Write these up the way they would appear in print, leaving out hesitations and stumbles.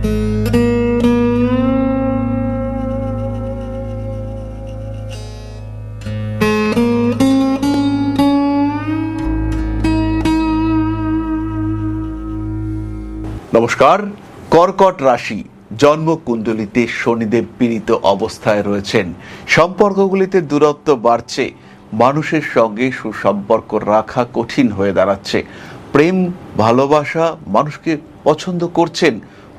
নমস্কার। কর্কট রাশি জন্মকুণ্ডলিতে শনিদেব পীড়িত অবস্থায় রয়েছেন। সম্পর্কগুলিতে দূরত্ব বাড়ছে, মানুষের সঙ্গে সুসম্পর্ক রাখা কঠিন হয়ে দাঁড়াচ্ছে। প্রেম ভালোবাসা মানুষকে পছন্দ করছেন,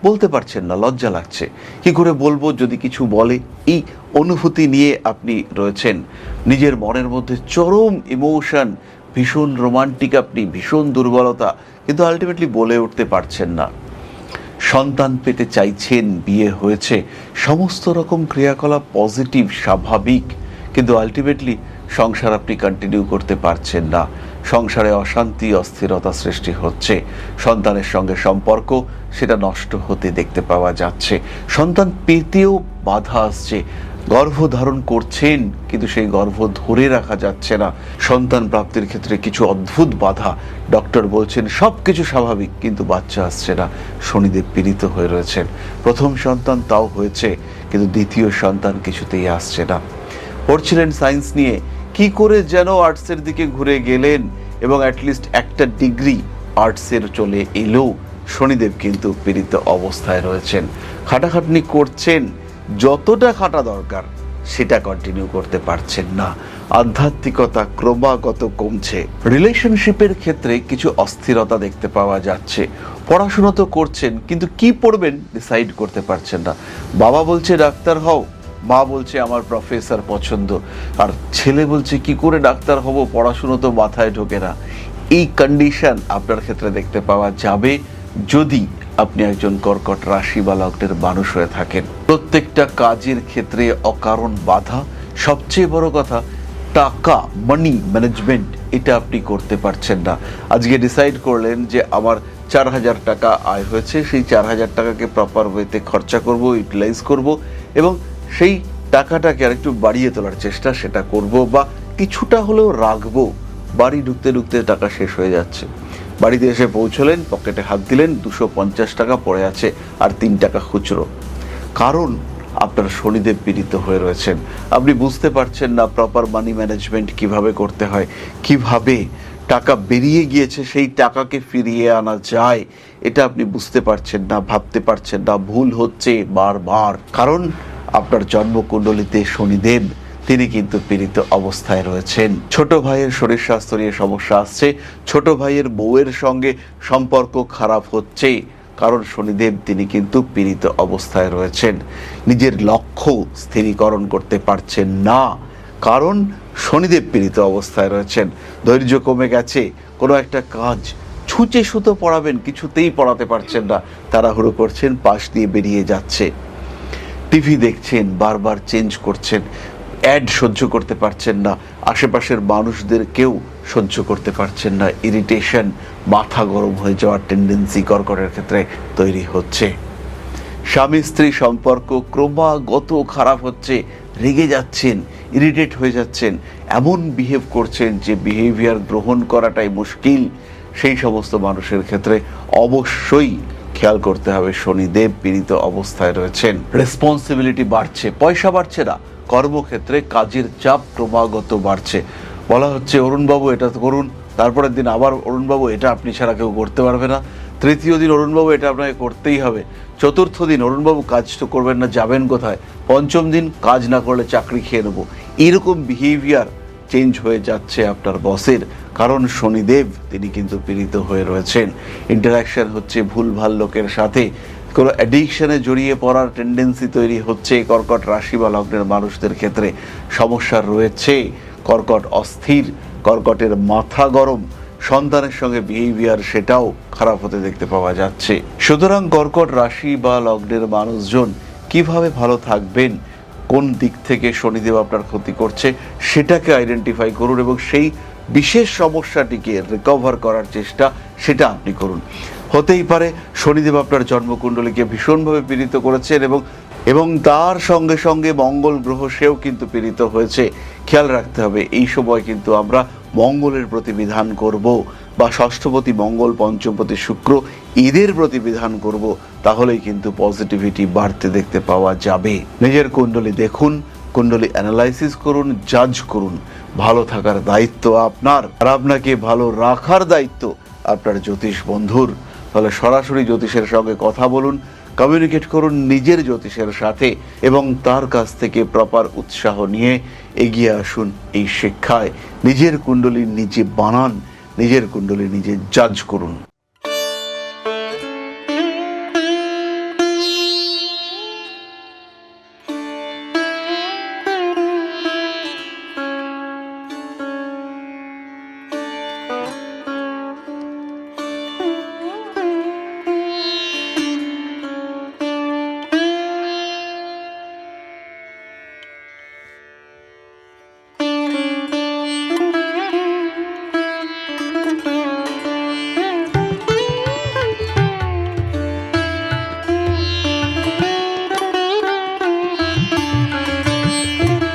বলতে পারছেন না, লজ্জা লাগছে। কি করে বলবো যদি কিছু বলে, এই অনুভূতি নিয়ে আপনি রয়েছেন। নিজের মনের মধ্যে চরম ইমোশন, ভীষণ রোমান্টিক, আপনি ভীষণ দুর্বলতা, কিন্তু আলটিমেটলি বলে উঠতে পারছেন না। সন্তান পেতে চাইছেন, বিয়ে হয়েছে, সমস্ত রকম ক্রিয়াকলাপ পজিটিভ স্বাভাবিক, কিন্তু আলটিমেটলি সংসার আপনি কন্টিনিউ করতে পারছেন না। সংসারে অশান্তি অস্থিরতা সৃষ্টি হচ্ছে। সন্তানের সঙ্গে সম্পর্ক সেটা নষ্ট হতে দেখতে পাওয়া যাচ্ছে। সন্তান পেতেও বাধা আসছে। গর্ভধারণ করছেন কিন্তু সেই গর্ভ ধরে রাখা যাচ্ছে না। সন্তান প্রাপ্তির ক্ষেত্রে কিছু অদ্ভুত বাধা। ডক্টর বলছেন সব কিছু স্বাভাবিক, কিন্তু বাচ্চা আসছে না। শনিদেব পীড়িত হয়ে রয়েছেন। প্রথম সন্তান তাও হয়েছে, কিন্তু দ্বিতীয় সন্তান কিছুতেই আসছে না। পড়ছিলেন সায়েন্স নিয়ে, কি করে যেন আর্টসের দিকে ঘুরে গেলেন এবং অ্যাটলিস্ট একটা ডিগ্রি আর্টসের চলে এলেও শনিদেব কিন্তু পীড়িত অবস্থায় রয়েছেন। খাটাখাটনি করছেন, যতটা খাটা দরকার সেটা কন্টিনিউ করতে পারছেন না। আধ্যাত্মিকতা ক্রমাগত কমছে। রিলেশনশিপের ক্ষেত্রে কিছু অস্থিরতা দেখতে পাওয়া যাচ্ছে। পড়াশোনা তো করছেন, কিন্তু কি পড়বেন ডিসাইড করতে পারছেন না। বাবা বলছে ডাক্তার হও, মা বলছে আমার প্রফেসর পছন্দ, আর ছেলে বলছে কি করে ডাক্তার হব, পড়াশুনো তো মাথায় ঢোকে না। এই কন্ডিশন আপনার ক্ষেত্রে দেখতে পাওয়া যাবে যদি আপনি একজন কর্কট রাশি বা লগ্নের মানুষ হয়ে থাকেন। প্রত্যেকটা কাজের ক্ষেত্রে অকারণ বাধা। সবচেয়ে বড় কথা, টাকা মানি ম্যানেজমেন্ট এটা আপনি করতে পারছেন না। আজকে ডিসাইড করলেন যে আমার 4,000 টাকা আয় হয়েছে, সেই 4,000 টাকাকে প্রপার ওয়েতে খরচা করব, ইউটিলাইজ করব এবং সেই টাকাটাকে আরেকটু বাড়িয়ে তোলার চেষ্টা সেটা করব, বা কিছুটা হলেও রাখবো। বাড়ি ঢুকতে ঢুকতে টাকা শেষ হয়ে যাচ্ছে। বাড়িতে এসে পৌঁছলেন, পকেটে হাত দিলেন, 250 টাকা পড়ে আছে আর 3 টাকা খুচরো। কারণ আপনার শনিদেব পীড়িত হয়ে রয়েছেন। আপনি বুঝতে পারছেন না প্রপার মানি ম্যানেজমেন্ট কিভাবে করতে হয়, কিভাবে টাকা বেরিয়ে গিয়েছে সেই টাকাকে ফিরিয়ে আনা যায়, এটা আপনি বুঝতে পারছেন না, ভাবতে পারছেন না। ভুল হচ্ছে বারবার, কারণ আপনার জন্মকুণ্ডলিতে শনিদেব তিনি কিন্তু পীড়িত অবস্থায় রয়েছেন। ছোট ভাইয়ের শরীর স্বাস্থ্য নিয়ে সমস্যা আসছে। ছোট ভাইয়ের বউয়ের সঙ্গে সম্পর্ক খারাপ হচ্ছে, কারণ শনিদেব তিনি কিন্তু পীড়িত অবস্থায় রয়েছেন। নিজের লক্ষ্য স্থিরীকরণ করতে পারছেন না, কারণ শনিদেব পীড়িত অবস্থায় রয়েছেন। ধৈর্য কমে গেছে। কোনো একটা কাজ ছুঁচে সুতো পড়াবেন, কিছুতেই পড়াতে পারছেন না, তাড়াহুড়ো করছেন, পাশ দিয়ে বেরিয়ে যাচ্ছে। টিভি দেখছেন, বারবার চেঞ্জ করছেন, অ্যাড সহ্য করতে পারছেন না, আশেপাশের মানুষদের কেউ সহ্য করতে পারছেন না। ইরিটেশন, মাথা গরম হয়ে যাওয়ার টেন্ডেন্সি কর্কটের ক্ষেত্রে তৈরি হচ্ছে। স্বামী স্ত্রী সম্পর্ক ক্রমাগত খারাপ হচ্ছে, রেগে যাচ্ছেন, ইরিটেট হয়ে যাচ্ছেন, এমন বিহেভ করছেন যে বিহেভিয়ার গ্রহণ করাটাই মুশকিল। সেই সমস্ত মানুষের ক্ষেত্রে অবশ্যই খেয়াল করতে হবে শনিদেব পীড়িত অবস্থায় রয়েছেন। রেসপন্সিবিলিটি বাড়ছে, পয়সা বাড়ছে না, কর্মক্ষেত্রে কাজের চাপ ক্রমাগত বাড়ছে। বলা হচ্ছে অরুণবাবু এটা করুন, তারপরের দিন আবার অরুণবাবু এটা আপনি ছাড়া কেউ করতে পারবে না, তৃতীয় দিন অরুণবাবু এটা আপনাকে করতেই হবে, চতুর্থ দিন অরুণবাবু কাজ তো করবেন না, যাবেন কোথায়, পঞ্চম দিন কাজ না করলে চাকরি খেয়ে নেবো। এরকম বিহেভিয়ার চেঞ্জ হয়ে যাচ্ছে আপনার বসের, কারণ শনিদেব তিনি কিন্তু পীড়িত হয়ে রয়েছেন। ইন্টারাকশন হচ্ছে ভুলভাল লোকের সাথে, কোনো অ্যাডিকশনে জড়িয়ে পড়ার টেন্ডেন্সি তৈরি হচ্ছে কর্কট রাশি বা লগ্নের মানুষদের ক্ষেত্রে। সমস্যা রয়েছে, কর্কট অস্থির, কর্কটের মাথা গরম, সন্তানের সঙ্গে বিহেভিয়ার সেটাও খারাপ হতে দেখতে পাওয়া যাচ্ছে। সুতরাং কর্কট রাশি বা লগ্নের মানুষজন কিভাবে ভালো থাকবেন, কোন দিক থেকে শনিদেব আপনার ক্ষতি করছে সেটাকে আইডেন্টিফাই করুন এবং সেই বিশেষ সমস্যাটিকে রিকভার করার চেষ্টা সেটা আপনি করুন। হতেই পারে শনিদেব আপনার জন্মকুণ্ডলীকে ভীষণভাবে পীড়িত করেছেন এবং তার সঙ্গে সঙ্গে মঙ্গল গ্রহ সেও কিন্তু পীড়িত হয়েছে। খেয়াল রাখতে হবে এই সময় কিন্তু আমরা মঙ্গলের প্রতি বিধান করব, বা ষষ্ঠপতি মঙ্গল, পঞ্চমপতি শুক্র, এদের প্রতি বিধান করব, তাহলেই কিন্তু পজিটিভিটি বাড়তে দেখতে পাওয়া যাবে। নিজের কুণ্ডলী দেখুন, কুণ্ডলী অ্যানালাইসিস করুন, জাজ করুন। ভালো থাকার দায়িত্ব আপনার, আর আপনাকে ভালো রাখার দায়িত্ব আপনার জ্যোতিষ বন্ধুর। তাহলে সরাসরি জ্যোতিষের সঙ্গে কথা বলুন, কমিউনিকেট করুন নিজের জ্যোতিষের সাথে, এবং তার কাছ থেকে প্রপার উৎসাহ নিয়ে এগিয়ে আসুন এই শিক্ষায়। নিজের কুণ্ডলী নিজে বানান, নিজের কুণ্ডলী নিজে জাজ করুন।